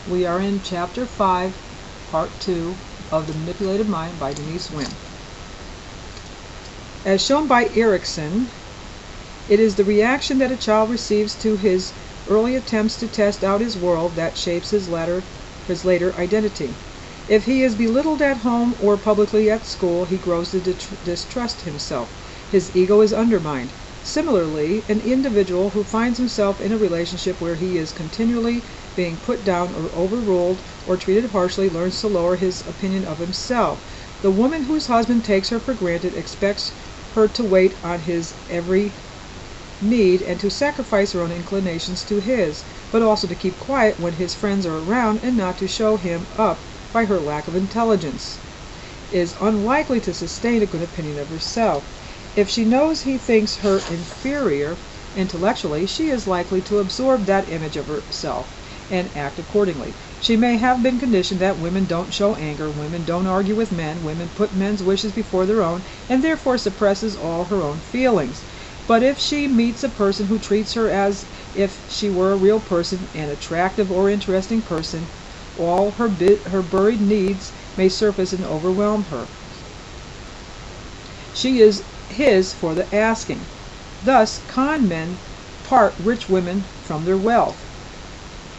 We are in Chapter 5, Part 2 of The Manipulated Mind by Denise Wynn. As shown by Erikson, it is the reaction that a child receives to his early attempts to test out his world that shapes his later identity. If he is belittled at home or publicly at school, he grows to distrust himself. His ego is undermined. Similarly, an individual who finds himself in a relationship where he is continually being put down or overruled or treated harshly learns to lower his opinion of himself. The woman whose husband takes her for granted expects her to wait on his every need and to sacrifice her own inclinations to his, but also to keep quiet when his friends are around and not to show him up by her lack of intelligence, is unlikely to sustain a good opinion of herself. If she knows he thinks her inferior intellectually, she is likely to absorb that image of herself and act accordingly. She may have been conditioned that women don't show anger, women don't argue with men, women put men's wishes before their own, and therefore suppresses all her own feelings. But if she meets a person who treats her as if she were a real person, an attractive or interesting person, all her buried needs may surface and overwhelm her. She is his for the asking. Thus, con men part rich women from their wealth.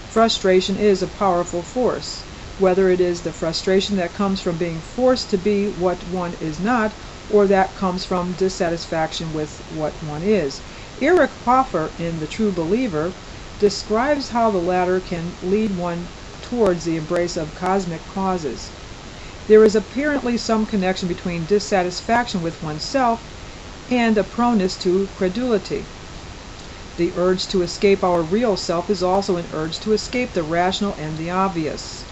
Frustration is a powerful force, whether it is the frustration that comes from being forced to be what one is not, or that comes from dissatisfaction with what one is. Erich Hoffer, in The True Believer, describes how the latter can lead one towards the embrace of cosmic causes. There is apparently some connection between dissatisfaction with oneself and a proneness to credulity. The urge to escape our real self is also an urge to escape the rational and the obvious.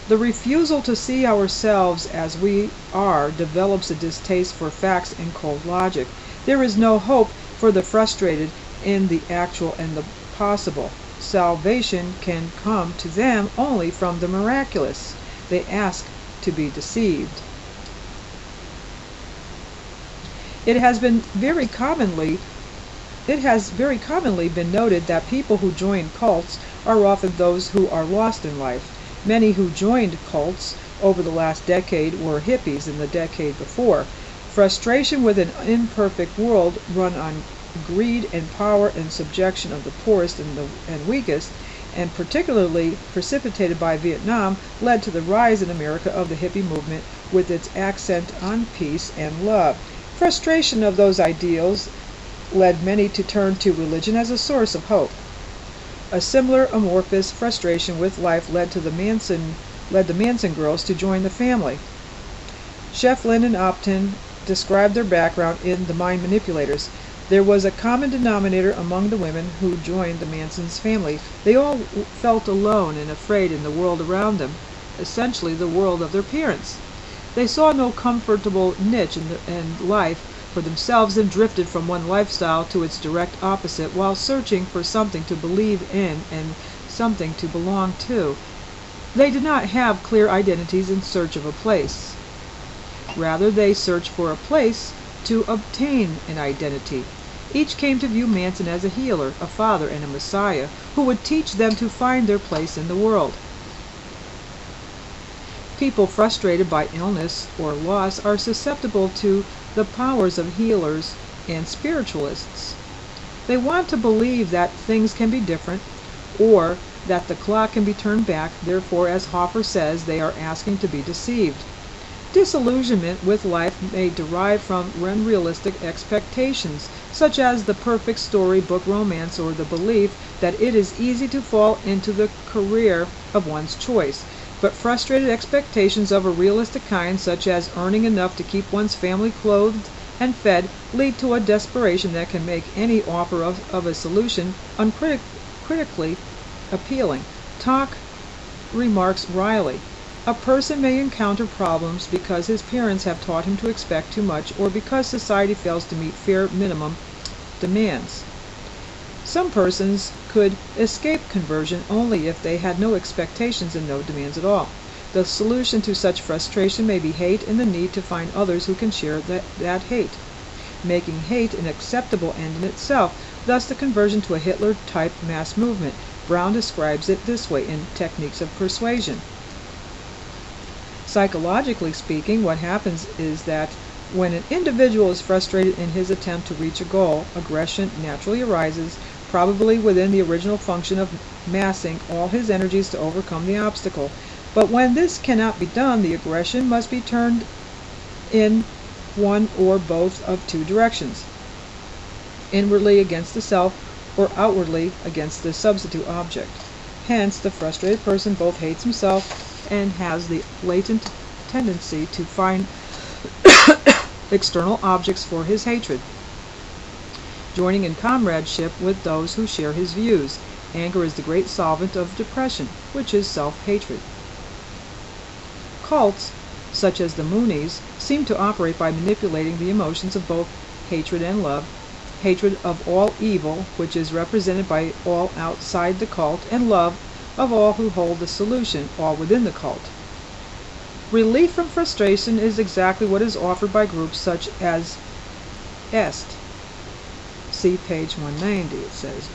The refusal to see ourselves as we are develops a distaste for facts and cold logic. There is no hope for the frustrated in the actual and the possible. Salvation can come to them only from the miraculous. They ask to be deceived. It has very commonly been noted that people who join cults are often those who are lost in life. Many who joined cults over the last decade were hippies in the decade before. Frustration with an imperfect world run on greed and power and subjection of the poorest and weakest, and particularly precipitated by Vietnam, led to the rise in America of the hippie movement with its accent on peace and love. Frustration of those ideals led many to turn to religion as a source of hope. A similar amorphous frustration with life led the Manson girls to join the family. Shefflin and Opton described their background in The Mind Manipulators. There was a common denominator among the women who joined the Manson's family. They all felt alone and afraid in the world around them, essentially the world of their parents. They saw no comfortable niche in life for themselves and drifted from one lifestyle to its direct opposite while searching for something to believe in and something to belong to. They did not have clear identities in search of a place. Rather, they searched for a place to obtain an identity. Each came to view Manson as a healer, a father, and a messiah who would teach them to find their place in the world. People frustrated by illness or loss are susceptible to the powers of healers and spiritualists. They want to believe that things can be different or that the clock can be turned back. Therefore, as Hoffer says, they are asking to be deceived. Disillusionment with life may derive from unrealistic expectations, such as the perfect storybook romance or the belief that it is easy to fall into the career of one's choice. But frustrated expectations of a realistic kind, such as earning enough to keep one's family clothed and fed, lead to a desperation that can make any offer of a solution uncritically appealing. Talk remarks Riley. A person may encounter problems because his parents have taught him to expect too much or because society fails to meet fair minimum demands. Some persons could escape conversion only if they had no expectations and no demands at all. The solution to such frustration may be hate and the need to find others who can share that hate, making hate an acceptable end in itself, thus the conversion to a Hitler-type mass movement. Brown describes it this way in Techniques of Persuasion. Psychologically speaking, what happens is that when an individual is frustrated in his attempt to reach a goal, aggression naturally arises, probably within the original function of massing all his energies to overcome the obstacle. But when this cannot be done, the aggression must be turned in one or both of two directions: inwardly against the self, or outwardly against the substitute object. Hence, the frustrated person both hates himself and has the latent tendency to find external objects for his hatred, joining in comradeship with those who share his views. Anger is the great solvent of depression, which is self-hatred. Cults, such as the Moonies, seem to operate by manipulating the emotions of both hatred and love, hatred of all evil, which is represented by all outside the cult, and love of all who hold the solution, all within the cult. Relief from frustration is exactly what is offered by groups such as EST. See page 190, it says.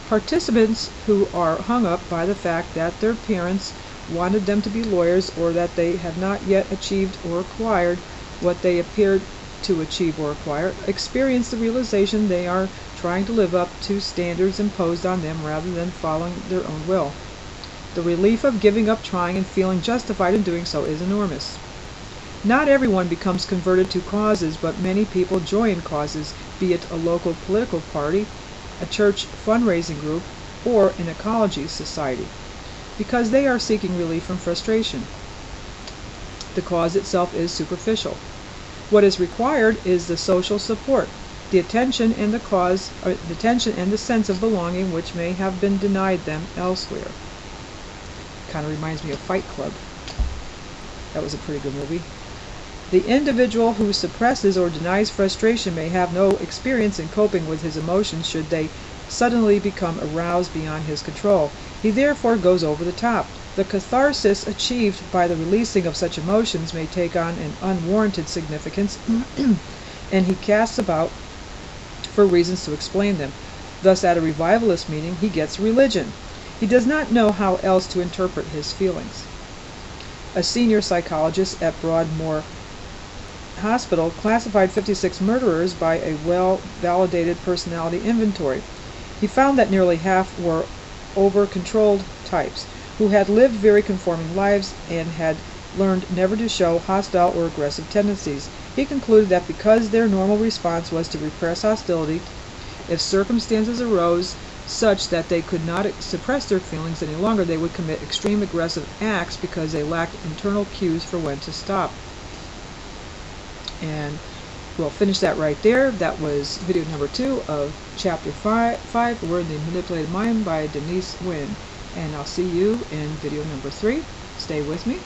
Participants who are hung up by the fact that their parents wanted them to be lawyers, or that they have not yet achieved or acquired what they appeared to achieve or acquire, experience the realization they are trying to live up to standards imposed on them rather than following their own will. The relief of giving up trying and feeling justified in doing so is enormous. Not everyone becomes converted to causes, but many people join causes, be it a local political party, a church fundraising group, or an ecology society, because they are seeking relief from frustration. The cause itself is superficial. What is required is the social support, the attention and the sense of belonging which may have been denied them elsewhere. Kind of reminds me of Fight Club. That was a pretty good movie. The individual who suppresses or denies frustration may have no experience in coping with his emotions should they suddenly become aroused beyond his control. He therefore goes over the top. The catharsis achieved by the releasing of such emotions may take on an unwarranted significance, and he casts about for reasons to explain them. Thus, at a revivalist meeting, he gets religion. He does not know how else to interpret his feelings. A senior psychologist at Broadmoor Hospital classified 56 murderers by a well-validated personality inventory. He found that nearly half were over-controlled types, who had lived very conforming lives and had learned never to show hostile or aggressive tendencies. He concluded that because their normal response was to repress hostility, if circumstances arose such that they could not suppress their feelings any longer, they would commit extreme aggressive acts because they lacked internal cues for when to stop. And we'll finish that right there. That was video number 2 of chapter 5, We're in the Manipulated Mind by Denise Wynn. And I'll see you in video number 3. Stay with me.